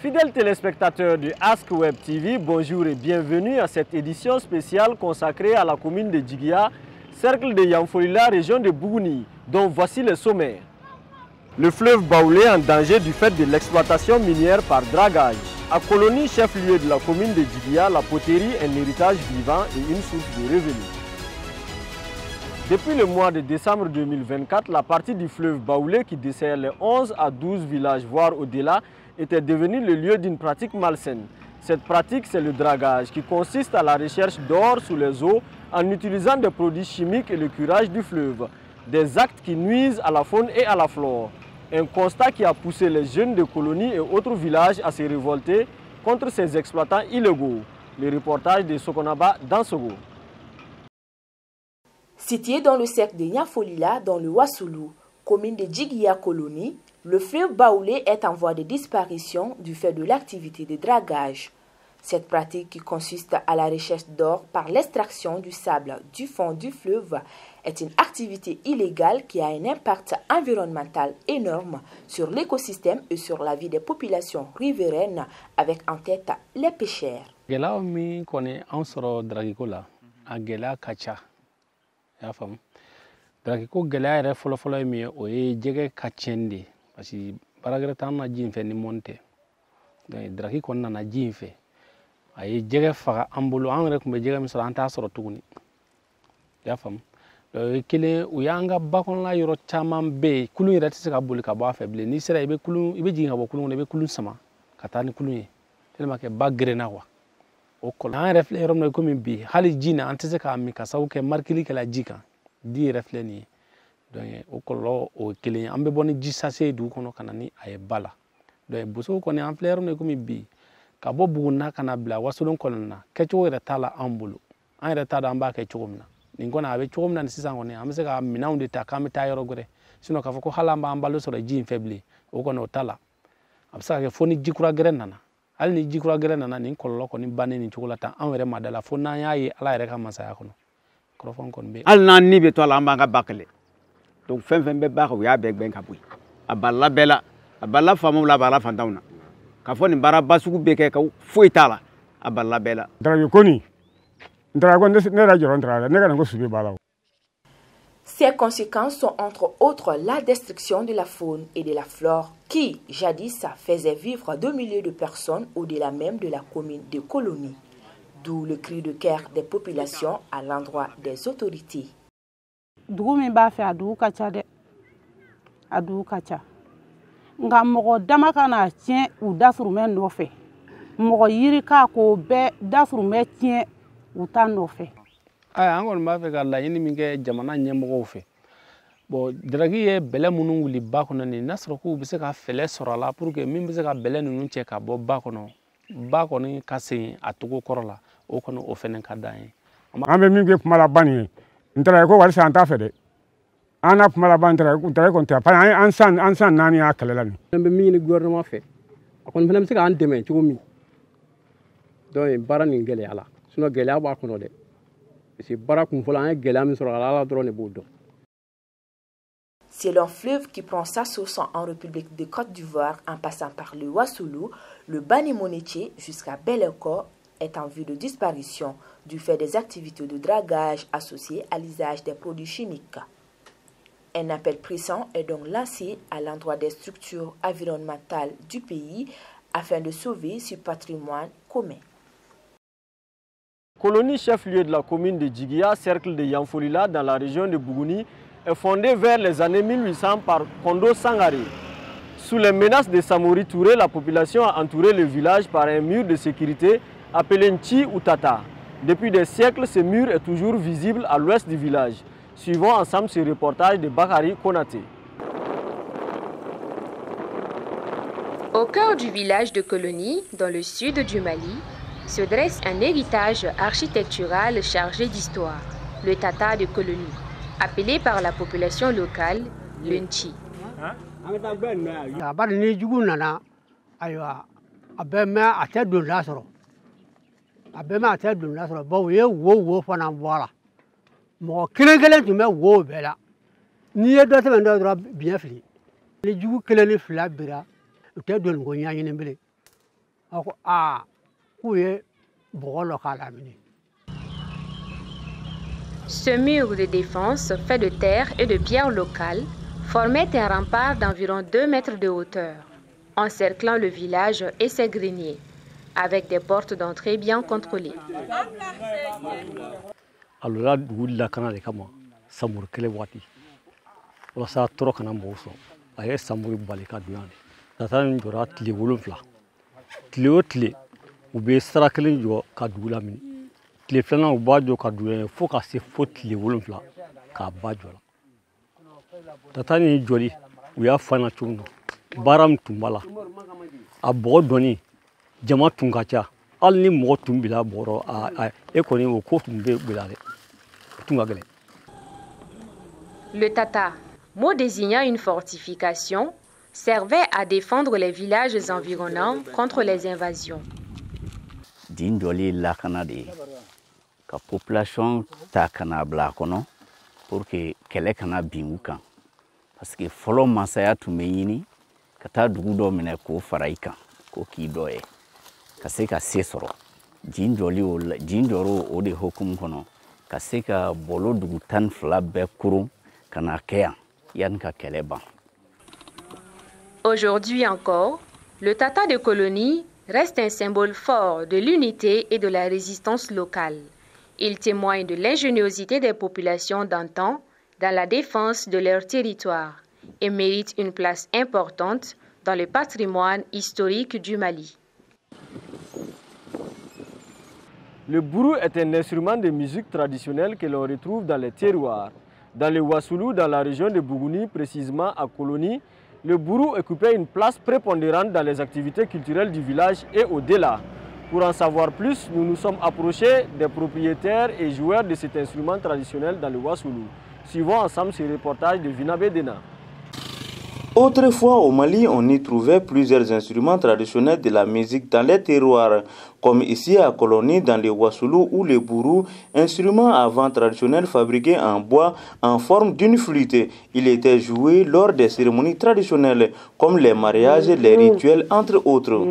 Fidèles téléspectateurs du Ask Web TV, bonjour et bienvenue à cette édition spéciale consacrée à la commune de Djiguia, cercle de Yamfolila, région de Bougouni, dont voici les sommaires. Le fleuve Baoulé en danger du fait de l'exploitation minière par dragage. À Colonie, chef-lieu de la commune de Djiguia, la poterie est un héritage vivant et une source de revenus. Depuis le mois de décembre 2024, la partie du fleuve Baoulé qui dessert les 11 à 12 villages, voire au-delà, était devenue le lieu d'une pratique malsaine. Cette pratique, c'est le dragage, qui consiste à la recherche d'or sous les eaux en utilisant des produits chimiques et le curage du fleuve. Des actes qui nuisent à la faune et à la flore. Un constat qui a poussé les jeunes de Colonie et autres villages à se révolter contre ces exploitants illégaux. Le reportage de Sokonaba dans Sogo. Situé dans le cercle de Yamfolila, dans le Wassoulou, commune de Djiguia Colonie, le fleuve Baoulé est en voie de disparition du fait de l'activité de dragage. Cette pratique qui consiste à la recherche d'or par l'extraction du sable du fond du fleuve est une activité illégale qui a un impact environnemental énorme sur l'écosystème et sur la vie des populations riveraines, avec en tête les pêcheurs. Dragiko gɛlɛya yɛrɛ fɔlɔfɔlɔ ye min ye o ye jɛgɛ ka tiɲɛni de ye parce que baaragɛrɛ t'an na ji in fɛ ni mɔni tɛ donc draki kɔni nana ji in fɛ a ye jɛgɛ faga an bolo an yɛrɛ tun bɛ jɛgɛ min sɔrɔ an t'a sɔrɔ tuguni i y'a faamu donc o ye kelen u y'an ka bakɔnɔna yɔrɔ caman bɛ yen kulun yɛrɛ tɛ se ka boli ka bɔ a fɛ bilen n'i sera i bɛ jigin ka bɔ kulun kɔnɔ i bɛ kulun sama ka taa ni kulun ye tellement que ba gerenna quoi o kɔlɔn an yɛrɛ filɛ yɔrɔ min na komi bi hali ji na an tɛ se k'a min ka sababu kɛ marqueli kɛla ji kan di yɛrɛ filɛ nin ye donc o kɔlɔlɔ o ye kelen ye an bɛ bɔ ni ji sase ye dugu kɔnɔ ka na ni a ye ba la donc bosow kɔni an filɛ yɔrɔ min na komi bi ka bɔ Buguni ka na bila Wasolon kɔnɔna na kɛcogo yɛrɛ t'a la an bolo an yɛrɛ t'a dɔn an b'a kɛ cogo min na nin kɔni a bɛ cogo min na ni sisan kɔni an bɛ se ka minɛnw de ta k'an bɛ taa yɔrɔ wɛrɛ sinon k'a fɔ ko hali an b'an balo sɔrɔ ji in fɛ bilen o kɔni o t'a la a bɛ se ka kɛ fo ni ji kura gɛrɛ nana hali ni ji kura gɛrɛ nana nin kɔlɔlɔ kɔni bannen nin cogo la tan an yɛrɛ ma da la fo n'an y'a ye Ala yɛrɛ ka masaya kɔnɔ kɔrɔfɔn kɔni bɛ hali n'an ni bɛ to a la an b'an ka ba kɛlɛ donc fɛn fɛn bɛ ba kan u y'a bɛɛ gɛn ka bɔ yen a balila bɛɛ la a balila faamaw la a balila fantanw na k'a fɔ nin baara ba sugu bɛ kɛ ka foyi t'a la a balila bɛɛ la. Dragi kɔni ne yɛrɛ jɔrɔ n tara la ne ka nin ko subi b'a la. Ces conséquences sont entre autres la destruction de la faune et de la flore qui, jadis, faisait vivre 2 millions de personnes au-delà même de la commune de Colonie. D'où le cri de guerre des populations à l'endroit des autorités. Dugu min b'a fɛ a dugu ka ca dɛ a dugu ka ca nka mɔgɔ dama ka na tiɲɛ u dasurumɛ nɔfɛ mɔgɔ yiri k'a ko bɛɛ dasurumɛ tiɲɛ u ta nɔfɛ. an kɔni b'a fɛ ka laɲini min kɛ jamana ɲɛmɔgɔw fɛ bon dragi ye bɛlɛ minnu wuli ba kɔnɔ nin n'a sɔrɔ k'u bɛ se ka fɛlɛ sɔrɔ a la pour que min bɛ se ka bɛlɛ ninnu cɛ ka bɔ ba kɔnɔ ba kɔni ka segin a togo kɔrɔ la o kɔni o fɛnɛ ka d'an ye. An bɛ min kɛ kuma laban nin ye n tara ko wari san an t'a fɛ dɛ an na kuma laban n tara kɔni tɛ parce que an san naani y'a kɛlɛ la nin. An bɛ min ɲini gouvernement fɛ a kɔni fana bɛ se k'an dɛmɛ cogo min donc baara nin gɛlɛya la sinon gɛlɛya b'a kɔnɔ dɛ parce que baara kun fɔlɔ an ye gɛlɛya min sɔrɔ a la Ala dɔrɔn de b'o dɔn. C'est un fleuve qui prend sa source en République de Côte d'Ivoire en passant par le Wassoulou, le Bani-Monetier jusqu'à Bel-Air est en vue de disparition du fait des activités de dragage associées à l'usage des produits chimiques. Un appel pressant est donc lancé à l'endroit des structures environnementales du pays afin de sauver ce patrimoine commun. Colonie chef-lieu de la commune de Djiguia, cercle de Yamfolila dans la région de Bougouni, est fondée vers les années 1800 par Kondo Sangaré. Sous les menaces de Samori Touré, la population a entouré le village par un mur de sécurité appelé Nchi ou Tata. Depuis des siècles, ce mur est toujours visible à l'ouest du village. Suivons ensemble ce reportage de Bakari Konaté. Au cœur du village de Colonie, dans le sud du Mali, se dresse un héritage architectural chargé d'histoire, le Tata de Colonie, appelé par la population locale le Nchi. Ce mur de défense fait de terre et de pierres locales formait un rempart d'environ 2 mètres de hauteur, encerclant le village et ses greniers, avec des portes d'entrée bien contrôlées. Alors là, la canal kama samur kele wati. Wala sa toro kana mboso. Aye samur balika duane. Tata njora tli wolonfla. Tli otli ube sara kele jo ka dugula min. Tli flana ubajo ka duane fo ka se fo tli wolonfla ka bajo la. Tata ni joli uya fana chumno. Baram tumbala. Abo doni jama tungacha. Al ni mo tumbila boro a ekoni o ko tumbe bilale. Le tata, mot désignant une fortification, servait à défendre les villages environnants contre les invasions. Dindoli lakana de ka population ta kana bla kono pour que kele kana bingukan parce que folo masaya tumeyini kata dugu do mine ko faraika ko ki doye ka se ka sesoro dindoli o dindoro o de hokum kono ka se ka bolo dugu tan fla be kuru kana keya yan ka keleba. Aujourd'hui encore, le tata de colonie reste un symbole fort de l'unité et de la résistance locale. Il témoigne de l'ingéniosité des populations d'antan dans la défense de leur territoire et mérite une place importante dans le patrimoine historique du Mali. Le bourou est un instrument de musique traditionnelle que l'on retrouve dans les terroirs. Dans le Wassoulou, dans la région de Bougouni, précisément à Colonie, le bourou occupait une place prépondérante dans les activités culturelles du village et au-delà. Pour en savoir plus, nous nous sommes approchés des propriétaires et joueurs de cet instrument traditionnel dans le Wassoulou. Suivons ensemble ce reportage de Vina Bedena. Autrefois au Mali, on y trouvait plusieurs instruments traditionnels de la musique dans les terroirs, comme ici à Colonie dans le Wassoulou ou le bourou, instrument avant traditionnel fabriqué en bois en forme d'une flûte. Il était joué lors des cérémonies traditionnelles, comme les mariages, les rituels, entre autres.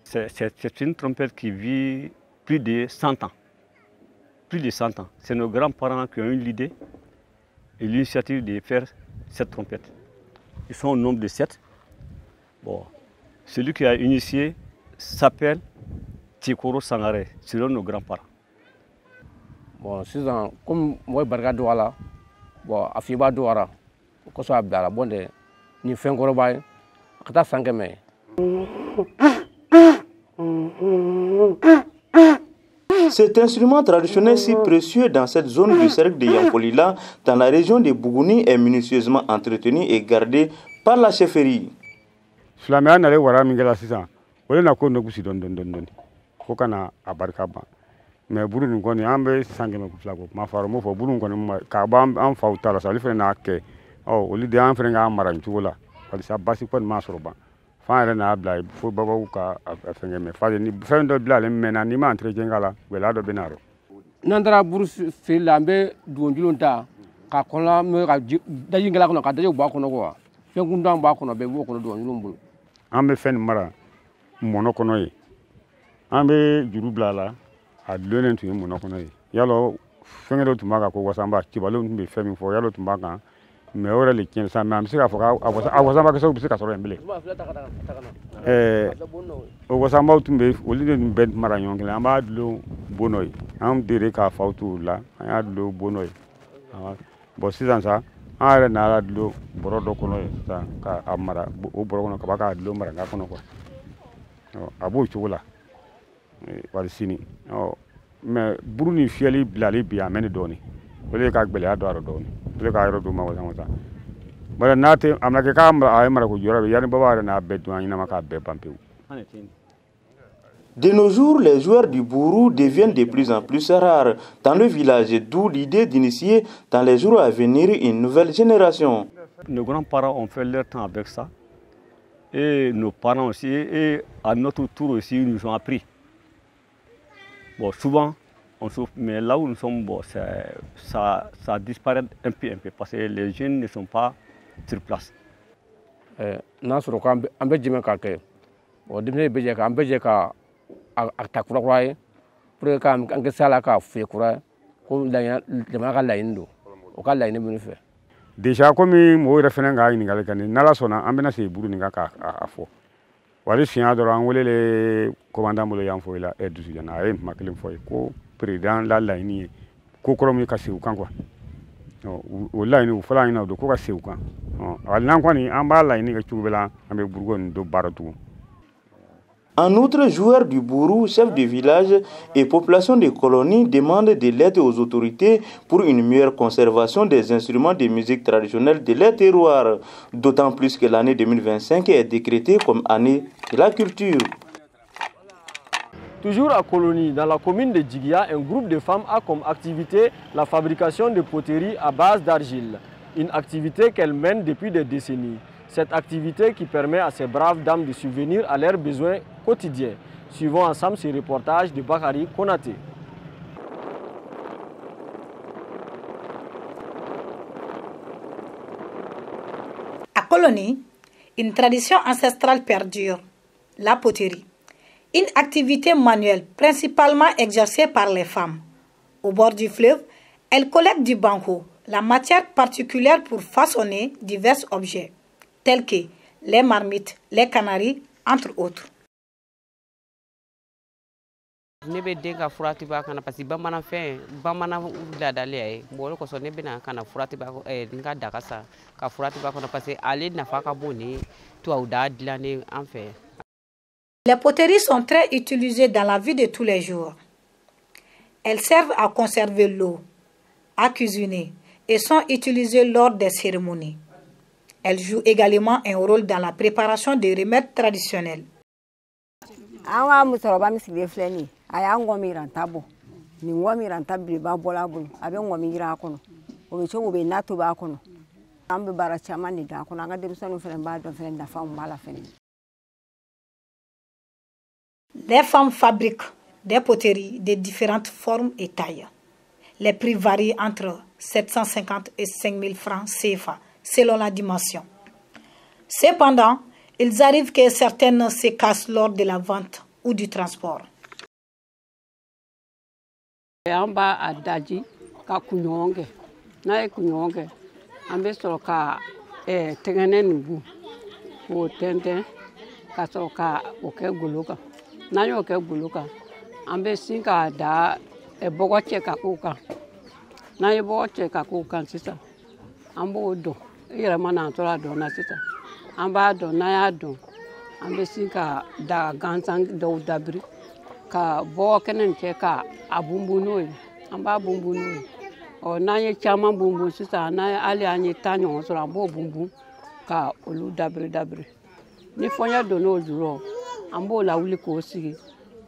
C'est une trompette qui vit plus de 100 ans. Plus de 100 ans. C'est nos grands-parents qui ont eu l'idée et l'initiative de faire cette trompette. Ils sont au nombre de 7. Bon, celui qui a initié s'appelle Tikoro Sangare, selon nos grands-parents. Bon, comme moi, Barga Douala, bon, Afiba Douara, Koso Abdala, bon, ni Fengorobaï, Kata Sangame. Cet instrument traditionnel si précieux dans cette zone du cercle de Yankolila, dans la région de Bougouni, est minutieusement entretenu et gardé par la chefferie. Mais Burundi kɔni an bɛ san 100 fila ko kuma fara mo fɔ Burundi kɔni ka b'an faw ta la sa olu fana n'a kɛ olu de an fana k'a mara nin cogo la walasa basi kɔni m'a sɔrɔ ban f'an yɛrɛ n'a bila fo babaw ka fɛngɛ mɛ fa ni fɛn dɔ bila ale mɛnna n'i ma entretien k'a la gɛlɛya dɔ bɛ n'a rɔ. N'an taara buru feere la an bɛ dugujulon ta ka kɔnɔ mɛ ka daji gɛlɛ kɔnɔ ka daji bɔ a kɔnɔ quoi fɛn kuntan b'a kɔnɔ bɛɛ b'o kɔnɔ dugujulon bolo. An bɛ fɛn nin mara mɔnɔ kɔnɔ ye an bɛ juru bila a la. A dulonlen tun ye mɔnɔ kɔnɔ ye yalɔ fɛngɛ dɔ tun b'a kan ko wasanba kibalenw tun bɛ fɛn min fɔ yalɔ tun b'a kan mɛ o yɛrɛ de tiɲɛ sa mɛ an bɛ se k'a fɔ a wasanba kisɛw bɛ se ka sɔrɔ yen bilen o wasanbaw tun bɛ olu de tun bɛ mara ɲɔgɔn kelen an b'a dulon bonɔ ye an dere k'a faw t'o la an y'a dulon bonɔ ye bon sisan sa an yɛrɛ n'a dulon bɔrɔ dɔ kɔnɔ ye sisan k'a mara o bɔrɔ kɔnɔ kaba k'a dulon mara kɔnɔ quoi a b'o cogo la. Wali sini mais buru ni fiyɛli bilali bi a mɛn ni dɔɔni o de ka gɛlɛya don a rɔ dɔɔni o de ka yɔrɔ don ma wasa wasa bari n'a tɛ a mana kɛ k'a ye marako jɔyɔrɔ bɛ yanni baba yɛrɛ n'a bɛɛ dun an ɲɛnama k'a bɛɛ ban pewu. De nos jours, les joueurs du bourou deviennent de plus en plus rares dans le village, d'où l'idée d'initier dans les jours à venir une nouvelle génération. Nos grands-parents ont fait leur temps avec ça et nos parents aussi et à notre tour aussi ils nous ont appris. Bon, souvent, on souffre, mais là où nous sommes, bon, ça disparaît un peu, parce que les jeunes ne sont pas sur place. N'a sɔrɔ k'an bɛ jɛmɛ k'a kɛ o dimne beje ka ambeje ka akta kura kura pour ka an sala ka fe kura ko la jama ka la indo o ka la ine binu fe déjà comme mo referen ga ni gal kan nala sona ambena se buru ni ga ka afo wali siya doro an welele commandant mo yan fo ila e dusu jana e maklin fo ko président la ini ko kromi ka se kan quoi o la ini o fala ina do ko ka se kan wal nan ko ni an ba la ini ga tubela ambe burgon do baratu. En outre, joueurs du Bourou, chefs de village et population des colonies demandent de l'aide aux autorités pour une meilleure conservation des instruments de musique traditionnelle de leur terroir, d'autant plus que l'année 2025 est décrétée comme année de la culture. Toujours à Colonie, dans la commune de Djigia, un groupe de femmes a comme activité la fabrication de poteries à base d'argile, une activité qu'elles mènent depuis des décennies. Cette activité qui permet à ces braves dames de subvenir à leurs besoins quotidiens. Suivons ensemble ce reportage de Bakari Konaté. À Colonie, une tradition ancestrale perdure, la poterie. Une activité manuelle principalement exercée par les femmes. Au bord du fleuve, elles collectent du banco, la matière particulière pour façonner divers objets, tels que les marmites, les canaries, entre autres. Ne be den ka furati ba kana parce que bamanan fɛn bamanan ladali ye bolo ko so ne bena kana furati ba nka daga sa ka furati ba kana parce que ale nafa ka bon ni tuaw da dilane en fait. Les poteries sont très utilisées dans la vie de tous les jours. Elles servent à conserver l'eau, à cuisiner et sont utilisées lors des cérémonies. Elles jouent également un rôle dans la préparation des remèdes traditionnels. aya ngomi rantabo ni ngomi rantabri ba bola bulu abe ngomi gira kono o be chobo be natu ba kono ambe bara chamani da kono nga dem sonu fere ba do fere da fam mala fere. Les femmes fabriquent des poteries de différentes formes et tailles. Les prix varient entre 750 et 5000 francs CFA selon la dimension. Cependant, il arrive que certaines se cassent lors de la vente ou du transport. Amba adaji ka kunyonge na kunyonge ambe soro ka tegene nubu o tente ka soro ka oke guluka na yo ke guluka ambe sinka da bogo che ka kuka na yo bogo che ka kuka sisa ambo do ira mana tora do na sisa amba do na ya do ambe sinka da gansang do dabri ka bo kenen che ka abumbu noy amba bumbu noy o na ye chama bumbu sisa na ali anyi tanyo so ambo bumbu ka olu dabri ni fonya do no juro ambo la wuli ko sigi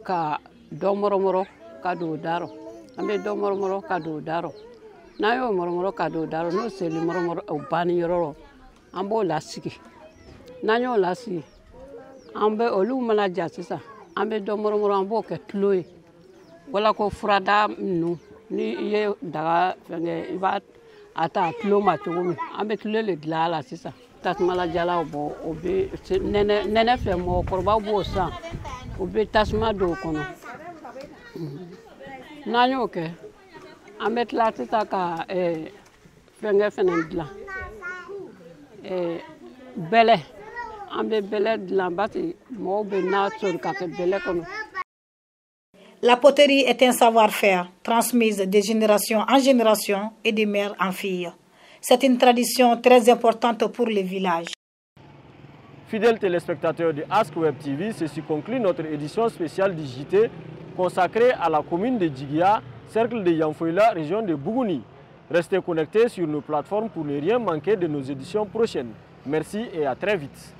ka do moro ka do daro ambe do moro ka do daro na yo moro ka do daro no seli moro o bani yororo ambo la sigi na yo la sigi ambe olu mala jasisa ambe do moro ambo ke tloy wala ko furada nu ni ye daga fenge iba ata tlo ma chugumi ambe tlele dlala sisa tasmala jala obo obe nene fe mo korba bo sa obe tasma do kono nanyo ke ambe tlatita ka fenge fenen dla bele ambe bele dla bati mo be na tsor ka ke bele kono. La poterie est un savoir-faire transmis de génération en génération et de mère en fille. C'est une tradition très importante pour les villages. Fidèles téléspectateurs de Ask Web TV, ceci conclut notre édition spéciale du JT consacrée à la commune de Djigia, cercle de Yanfoyla, région de Bougouni. Restez connectés sur nos plateformes pour ne rien manquer de nos éditions prochaines. Merci et à très vite.